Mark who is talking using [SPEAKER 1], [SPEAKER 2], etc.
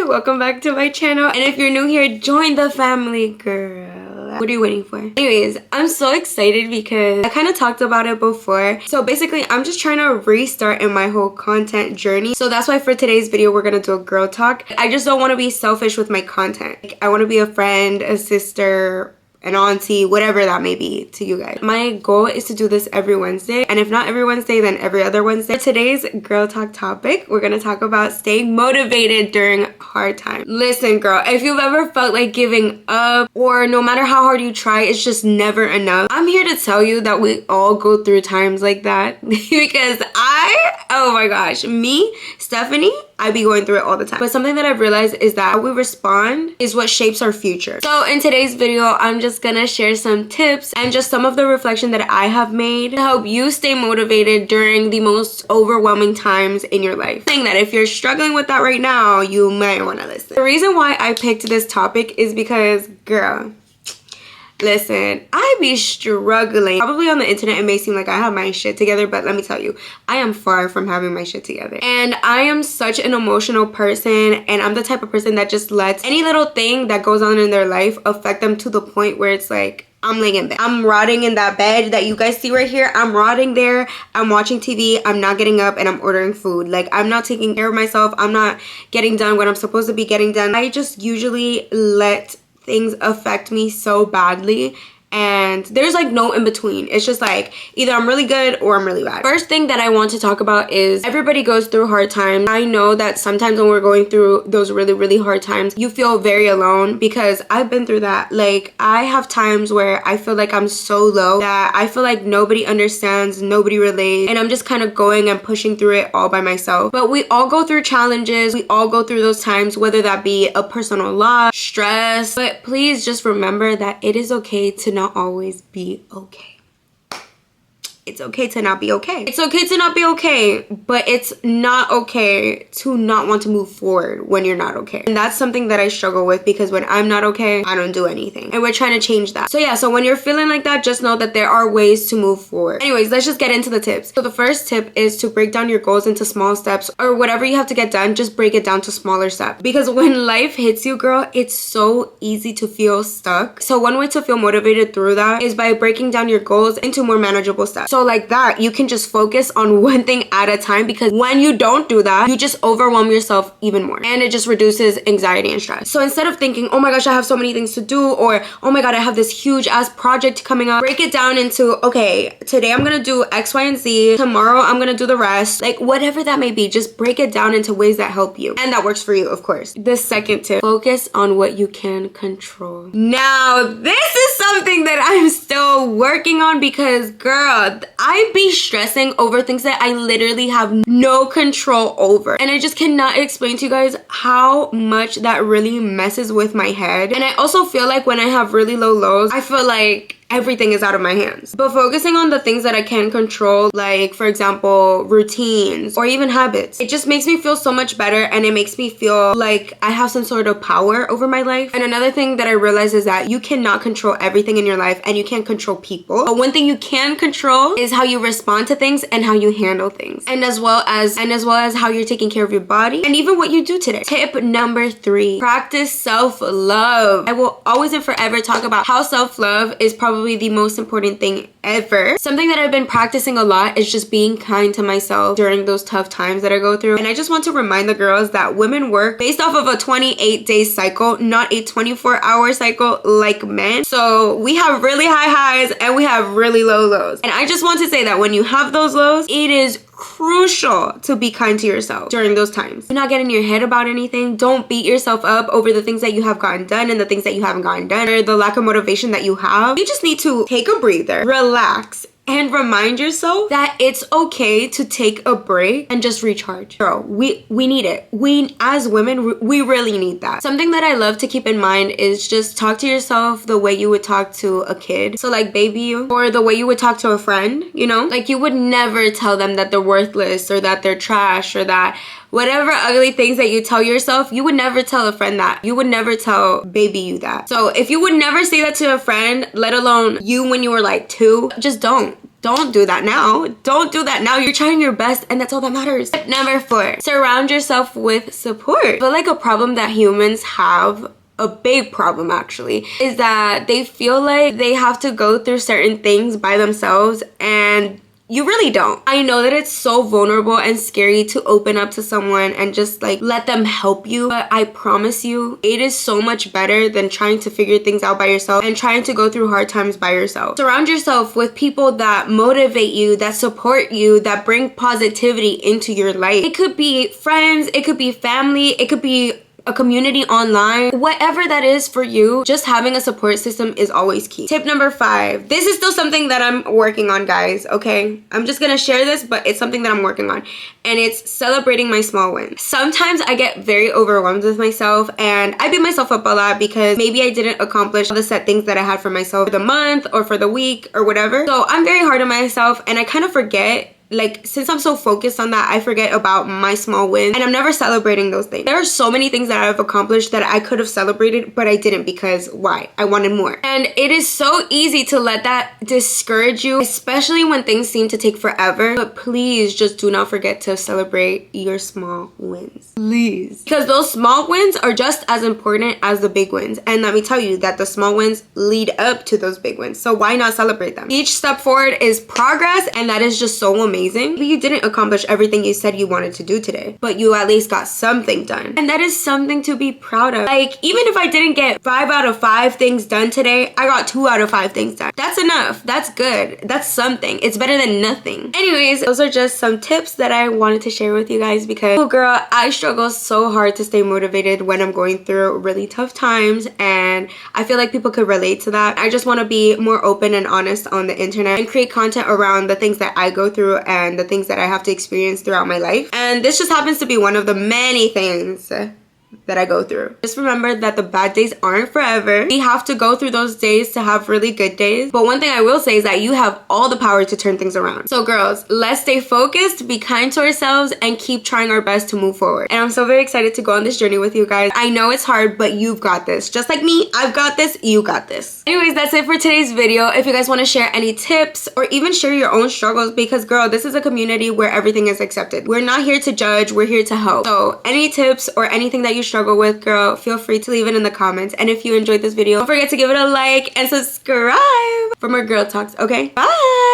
[SPEAKER 1] welcome back to my channel. And if you're new here, join the family, girl. What are you waiting for? Anyways, I'm so excited because I kind of talked about it before. So basically, I'm just trying to restart in my whole content journey. So that's why for today's video, we're gonna do a girl talk. I just don't want to be selfish with my content. Like, I want to be a friend, a sister, an auntie, whatever that may be to you guys. My goal is to do this every Wednesday, and if not every Wednesday, then every other Wednesday. For today's girl talk topic, we're gonna talk about staying motivated during hard times. Listen, girl, if you've ever felt like giving up, or no matter how hard you try, it's just never enough, I'm here to tell you that we all go through times like that. Because oh my gosh, me, Stephanie, I be going through it all the time. But something that I've realized is that how we respond is what shapes our future. So in today's video, I'm just gonna share some tips and just some of the reflection that I have made to help you stay motivated during the most overwhelming times in your life. Saying that if you're struggling with that right now, you might wanna listen. The reason why I picked this topic is because, girl, listen, I be struggling. Probably on the internet, it may seem like I have my shit together, but let me tell you, I am far from having my shit together. And I am such an emotional person, and I'm the type of person that just lets any little thing that goes on in their life affect them to the point where it's like, I'm laying in bed. I'm rotting in that bed that you guys see right here. I'm rotting there. I'm watching TV. I'm not getting up, and I'm ordering food. Like, I'm not taking care of myself. I'm not getting done what I'm supposed to be getting done. I just usually let things affect me so badly, and there's like no in between. It's just like either I'm really good or I'm really bad. First thing that I want to talk about is everybody goes through hard times. I know that sometimes when we're going through those really hard times, you feel very alone, because I've been through that. Like, I have times where I feel like I'm so low that I feel like nobody understands, nobody relates, and I'm just kind of going and pushing through it all by myself. But we all go through challenges. We all go through those times, whether that be a personal loss, stress. But please just remember that it is okay to not always be okay. It's okay to not be okay. It's okay to not be okay, but it's not okay to not want to move forward when you're not okay. And that's something that I struggle with, because when I'm not okay, I don't do anything. And we're trying to change that. So yeah, so when you're feeling like that, just know that there are ways to move forward. Anyways, let's just get into the tips. So the first tip is to break down your goals into small steps, or whatever you have to get done, just break it down to smaller steps. Because when life hits you, girl, it's so easy to feel stuck. So one way to feel motivated through that is by breaking down your goals into more manageable steps. So like that, you can just focus on one thing at a time, because when you don't do that, you just overwhelm yourself even more, and it just reduces anxiety and stress. So instead of thinking, oh my gosh, I have so many things to do, or oh my god, I have this huge ass project coming up, break it down into, okay, today I'm gonna do X, Y, and Z, tomorrow I'm gonna do the rest. Like, whatever that may be, just break it down into ways that help you and that works for you, of course. The second tip, focus on what you can control. Now, this is something that I'm still working on, because girl, I be stressing over things that I literally have no control over, and I just cannot explain to you guys how much that really messes with my head. And I also feel like when I have really low lows, I feel like everything is out of my hands. But focusing on the things that I can control, like for example, routines or even habits, it just makes me feel so much better, and it makes me feel like I have some sort of power over my life. And another thing that I realized is that you cannot control everything in your life, and you can't control people. But one thing you can control is how you respond to things and how you handle things, and as well as how you're taking care of your body and even what you do today. Tip number 3, practice self-love. I will always and forever talk about how self-love is probably the most important thing ever. Something that I've been practicing a lot is just being kind to myself during those tough times that I go through. And I just want to remind the girls that women work based off of a 28-day cycle, not a 24-hour cycle like men. So we have really high highs and we have really low lows. And I just want to say that when you have those lows, it is crucial to be kind to yourself during those times. Do not get in your head about anything. Don't beat yourself up over the things that you have gotten done and the things that you haven't gotten done, or the lack of motivation that you have. You just need to take a breather, relax, and remind yourself that it's okay to take a break and just recharge. Girl, we need it. We as women, we really need that. Something that I love to keep in mind is just talk to yourself the way you would talk to a kid. So like baby you, or the way you would talk to a friend, you know? Like, you would never tell them that they're worthless, or that they're trash, or that whatever ugly things that you tell yourself, you would never tell a friend that. You would never tell baby you that. So if you would never say that to a friend, let alone you when you were like 2, just don't. Don't do that now. Don't do that now. You're trying your best and that's all that matters. Tip number 4, surround yourself with support. I feel like a problem that humans have, a big problem actually, is that they feel like they have to go through certain things by themselves, and you really don't. I know that it's so vulnerable and scary to open up to someone and just like let them help you, but I promise you, it is so much better than trying to figure things out by yourself and trying to go through hard times by yourself. Surround yourself with people that motivate you, that support you, that bring positivity into your life. It could be friends, it could be family, it could be a community online, whatever that is for you. Just having a support system is always key. Tip number 5. This is still something that I'm working on, guys, okay? I'm just gonna share this, but it's something that I'm working on, and it's celebrating my small wins. Sometimes I get very overwhelmed with myself and I beat myself up a lot because maybe I didn't accomplish the set things that I had for myself for the month or for the week or whatever. So I'm very hard on myself and I kind of forget, like, since I'm so focused on that, I forget about my small wins and I'm never celebrating those things. There are so many things that I've accomplished that I could have celebrated, but I didn't because why? I wanted more. And it is so easy to let that discourage you, especially when things seem to take forever. But please just do not forget to celebrate your small wins. Please. Because those small wins are just as important as the big wins. And let me tell you that the small wins lead up to those big wins. So why not celebrate them? Each step forward is progress, and that is just so amazing. Maybe you didn't accomplish everything you said you wanted to do today, but you at least got something done. And that is something to be proud of. Like, even if I didn't get 5 out of 5 things done today, I got 2 out of 5 things done. That's enough. That's good. That's something. It's better than nothing. Anyways, those are just some tips that I wanted to share with you guys because, oh girl, I struggle so hard to stay motivated when I'm going through really tough times, and I feel like people could relate to that. I just want to be more open and honest on the internet and create content around the things that I go through and the things that I have to experience throughout my life. And this just happens to be one of the many things that I go through. Just remember that the bad days aren't forever. We have to go through those days to have really good days. But one thing I will say is that you have all the power to turn things around. So girls, let's stay focused, be kind to ourselves, and keep trying our best to move forward. And I'm so very excited to go on this journey with you guys. I know it's hard, but you've got this. Just like me, I've got this, you got this. Anyways, that's it for today's video. If you guys want to share any tips or even share your own struggles, because girl, this is a community where everything is accepted. We're not here to judge, we're here to help. So any tips or anything that you struggle with, girl, feel free to leave it in the comments. And if you enjoyed this video, don't forget to give it a like and subscribe for more girl talks, okay? Bye!